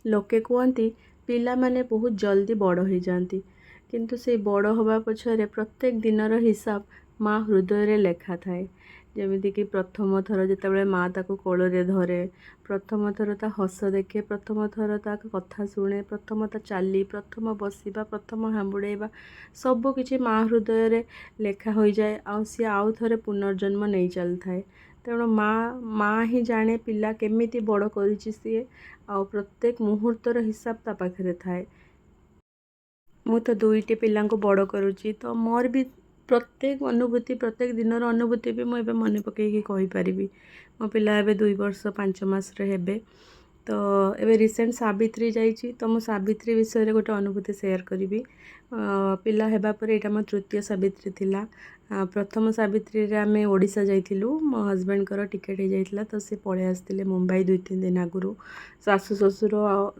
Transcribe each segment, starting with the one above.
लोके कहती पिला माने बहुत जल्दी बड़ हो जाती, किंतु से बड़ हवा पछरे प्रत्येक दिनर हिसाब माँ हृदय लेखा थाए। जमीक प्रथम थर जिते माँ ताको कोଳରେ धरे, प्रथम थर ता हस देखे, प्रथम थर ता कथा शुणे, प्रथम ता चाली, प्रथम बसवा, प्रथम हांबुड़ेवा सबकि माँ हृदय लेखा हो जाए। सी आउ थे पुनर्जन्म नहीं चल थाए। तेणु माँ ही जाने पिला केमिति बड़ करिछि सी आ प्रत्येक मुहूर्तर हिसाब ता पाखरे थाए। मु तो दुईटी पिला बड़ करुच्ची, तो मोर भी प्रत्येक अनुभूति प्रत्येक दिनर अनुभूति भी मुझे मन पकईकि कहीपरि। मो पिला एबे 2 वर्ष 5 मास हेबे। तो एबे रिसेंट सावित्री जाइए, तो मो सावित्री विषय रे गोटे अनुभूति शेयर करी। पिला हेबा परे एटा मो तृतीय सावित्री थिला। प्रथम सावित्री रे आमे ओडिशा जाइथिलु, मो हस्बैंड कर टिकेट हो जाइथिला, तो से पळे आस्थिले मुंबई 2-3 दिन आगुरु। सासु ससुर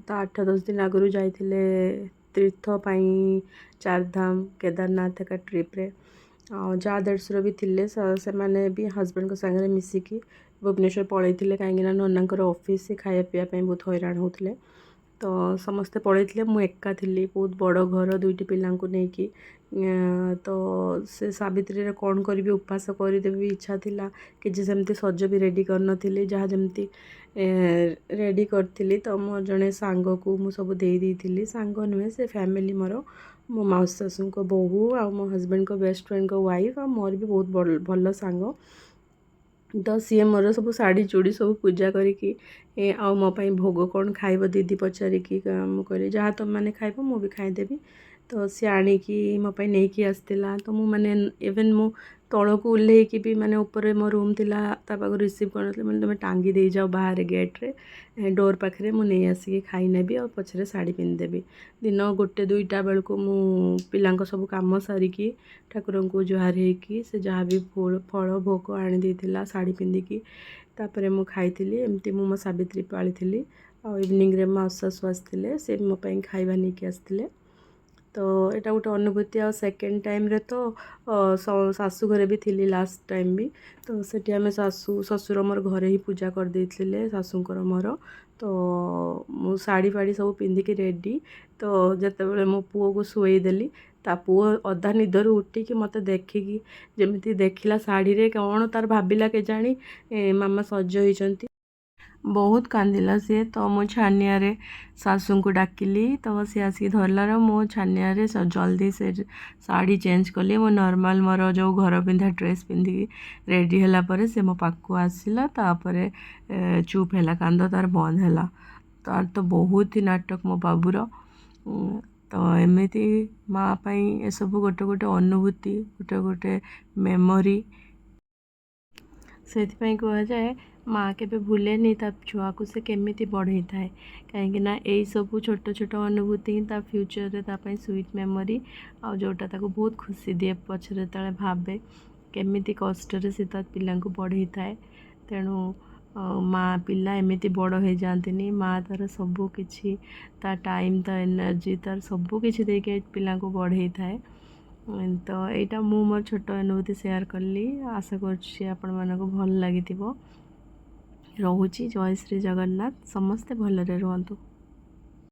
ता 8-10 दिन आगुरु जाइथिले तीर्थ पाई, चारधाम केदारनाथ का ट्रिप रे। जा देढ़सुर भी थिले, से माने भी हस्बैंड को संगे मिसिकी भुवनेश्वर पलैथिले, कहीं ननांकर ऑफिस से खाया पीवा बहुत हैरान होते। तो समस्ते पलैथिले, मु एका थिली, बहुत बड़ घर, 2टी पिलांकु नेकी। तो से सावित्री रे कौन करी उपास करदेवी इच्छा थिला, कि सेमती सज भी रेडी कर नथिली, जहाँ जमती रेडी करी। तो मो जड़े सांग को मु सब दे देइथिली, सांग नुहे से फैमिली मोर, मो माउसी शाशु को बोहू आ मो हस्बैंड को बेस्ट फ्रेंड को वाइफ आ मोर भी बहुत भल सांग। तो सी मोर सब शाढ़ी चूड़ी सब पूजा करिकी आ मो पाई भोग कौन खाइब दीदी पचारिकी मुझे जहाँ तुम मैंने खाइब मु भी खाईदेवी। तो सी आणिकी मो पाई नहीं आसला। तो मु माने इवेन मु तल को ओह्लैकी भी माने ऊपर मो रूम थिला ता पाखु रिसीव कर मैंने तुम टांगी दे जाओ बाहर गेट रे डोर पाखे मु नहीं आसिकी खाई नेबी और पछरे साड़ी पिंधिदेवी। दिन 1-2टा बेलू मु पिला सब कम सारिकी ठाकुर को जुहार होकी से जहाँ भी फल भोग आनी देथिला साड़ी पिंधिकी तापर मु खाई एमती मो सावित्री पाली थी। आ इवनिंग रे माउसी शाशु आसते से मो पाई खाइबा नहीं आसते। तो यहाँ गोटे अनुभूति। आ सेकेंड टाइम रे तो शाशु घरे भी थी लास्ट टाइम भी। तो सेठी आमे शाशु ससुर मोर घरे ही पूजा कर देइथिले शाशुंकर मोर। तो मु साड़ी फाड़ी सब पिंधिकी रेडी। तो जिते बड़े मो पुओ को शुईदेली, ता पुओ अधा निदर उठिकी मत देखिकी जमी देखला शाढ़ी रे कौन तार भाविला केजाणी मामा सज होइचंती। बहुत कांदिला सी। तो मो छानिया शाशु को डाकिली, तो सी आसिक धरलार मो छानिया जल्दी से साड़ी चेंज कली। मो नॉर्मल मोर जो घर पिंधा ड्रेस पिंधिकी रेडी होला परे से मो पाखु आसिला। तापर चुप है कांद तार बंद है। तार तो बहुत ही नाटक मो बाबूर। तो एमती माँ पाई ए सब गोटे गोटे अनुभूति, गोटे गोटे मेमोरी। से कह जाए माँ के भूलेनी ता छुआ को से केमिति बढ़ई थाए, कहीं यही सब छोट छोट अनुभूति ही ता फ्यूचर रे ता पाई स्वीट मेमोरी आ जोटा ताको बहुत खुशी दिए पछरे तले भावे केमिति कष्ट से ता पिला बढ़ई थाए। तेणु माँ पिला एमती बड़ हो जाती, माँ तार सबू किछि ता टाइम ता एनर्जी तार सबू किछि देके पिला बढ़ई थाए। तो यहाँ मु मोर छोट अनुभूति शेयर कली। आशा कर भल लगी। रोची जय श्री जगन्नाथ। समस्ते भलरे रुहतु।